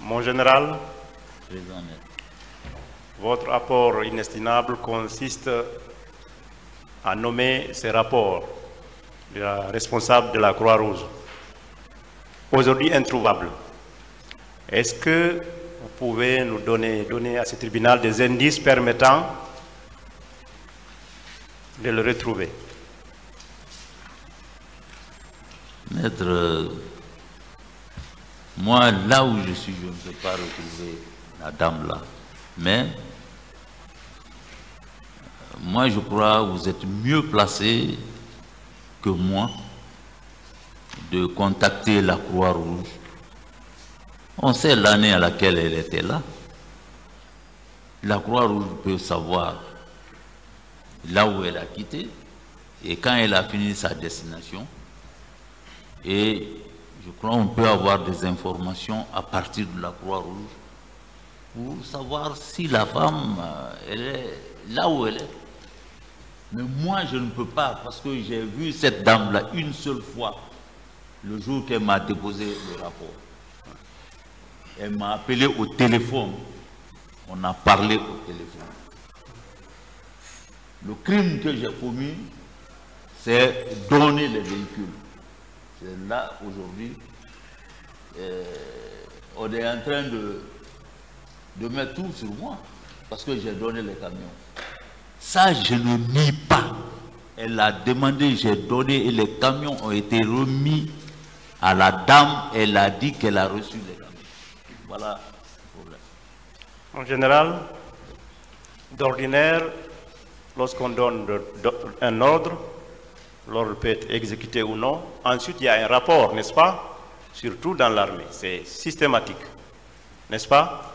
Mon général, Président net. votre apport inestimable consiste à nommer ces rapports de la responsable de la Croix-Rouge, aujourd'hui introuvable. Est-ce que vous pouvez nous donner à ce tribunal des indices permettant de le retrouver? Maître, moi, là où je suis, je ne peux pas retrouver la dame là. Mais, moi, je crois que vous êtes mieux placé que moi de contacter la Croix-Rouge. On sait l'année à laquelle elle était là. La Croix-Rouge peut savoir là où elle a quitté et quand elle a fini sa destination. Et je crois qu'on peut avoir des informations à partir de la Croix-Rouge pour savoir si la femme, elle est là où elle est. Mais moi, je ne peux pas, parce que j'ai vu cette dame-là une seule fois, le jour qu'elle m'a déposé le rapport. Elle m'a appelé au téléphone. On a parlé au téléphone. Le crime que j'ai commis, c'est donner les véhicules. C'est là, aujourd'hui, on est en train de mettre tout sur moi, parce que j'ai donné les camions. Ça, je ne nie pas. Elle a demandé, j'ai donné, et les camions ont été remis à la dame. Elle a dit qu'elle a reçu les camions. Voilà le problème. En général, d'ordinaire, lorsqu'on donne un ordre, l'ordre peut être exécuté ou non. Ensuite, il y a un rapport, n'est-ce pas? Surtout dans l'armée, c'est systématique, n'est-ce pas?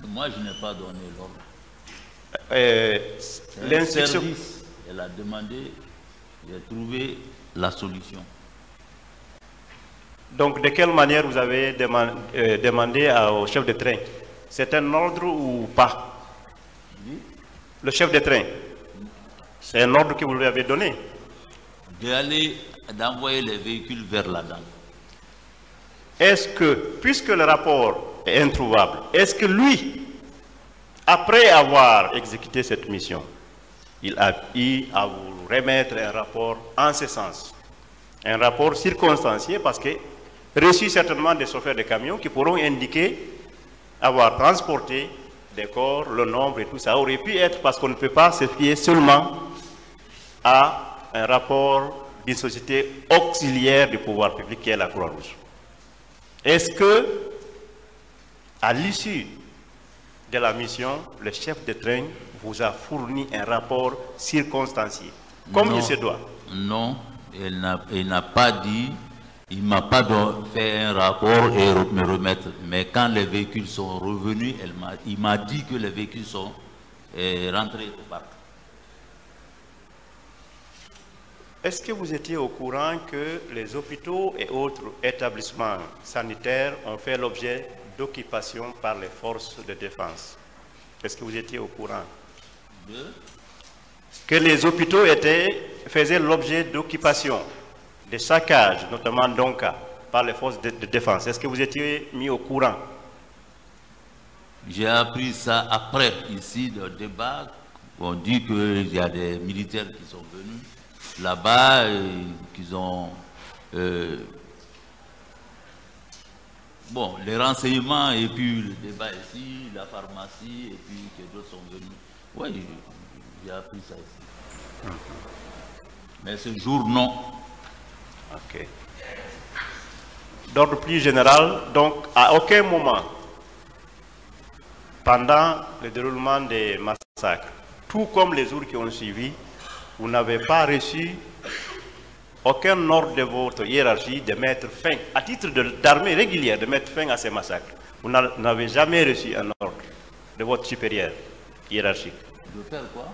Moi, je n'ai pas donné l'ordre. L'instruction. Elle a demandé, j'ai trouvé la solution. Donc, de quelle manière vous avez demandé au chef de train? C'est un ordre ou pas? Oui. Le chef de train, c'est un ordre que vous lui avez donné? D'envoyer les véhicules vers la dame. Est-ce que, puisque le rapport est introuvable, est-ce que lui, après avoir exécuté cette mission, il a eu à vous remettre un rapport en ce sens? Un rapport circonstancié parce que reçu certainement des chauffeurs de camions qui pourront indiquer avoir transporté des corps, le nombre et tout ça aurait pu être, parce qu'on ne peut pas se fier seulement à un rapport d'une société auxiliaire du pouvoir public qui est la Croix-Rouge. Est-ce que, à l'issue de la mission, le chef de train vous a fourni un rapport circonstancié, comme il se doit? Non, il n'a pas dit, il ne m'a pas fait un rapport et me remettre. Mais quand les véhicules sont revenus, il m'a dit que les véhicules sont rentrés au parc. Est-ce que vous étiez au courant que les hôpitaux et autres établissements sanitaires ont fait l'objet d'occupation par les forces de défense? Est-ce que vous étiez au courant que les hôpitaux faisaient l'objet d'occupation, de saccage, notamment donc par les forces de défense? Est-ce que vous étiez mis au courant? J'ai appris ça après, ici, dans le débat. On dit qu'il y a des militaires qui sont venus là-bas, qu'ils ont... bon, les renseignements, et puis le débat ici, la pharmacie, et puis que d'autres sont venus. Oui, j'ai appris ça ici. Mais ce jour, non. Ok. D'ordre plus général, donc, à aucun moment, pendant le déroulement des massacres, tout comme les jours qui ont suivi, vous n'avez pas reçu aucun ordre de votre hiérarchie de mettre fin, à titre d'armée régulière, de mettre fin à ces massacres. Vous n'avez jamais reçu un ordre de votre supérieur hiérarchique. De faire quoi?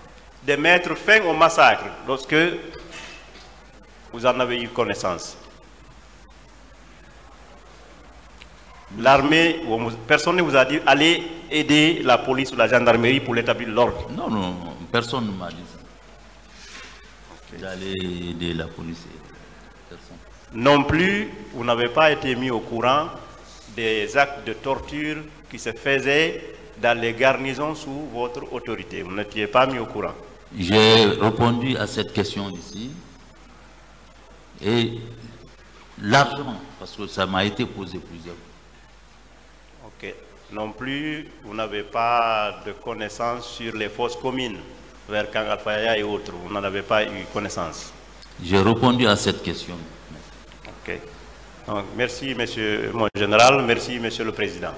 De mettre fin au massacre lorsque vous en avez eu connaissance. L'armée, personne ne vous a dit allez aider la police ou la gendarmerie pour l'établir l'ordre? Non, non, personne ne m'a dit ça. D'aller aider la police. Personne. Non plus, vous n'avez pas été mis au courant des actes de torture qui se faisaient dans les garnisons sous votre autorité. Vous n'étiez pas mis au courant. J'ai répondu à cette question ici. Et largement, parce que ça m'a été posé plusieurs fois. Ok. Non plus, vous n'avez pas de connaissances sur les fosses communes vers Kangalfaya et autres. Vous n'en avez pas eu connaissance. J'ai répondu à cette question. Ok. Donc, merci, monsieur mon général. Merci, monsieur le président.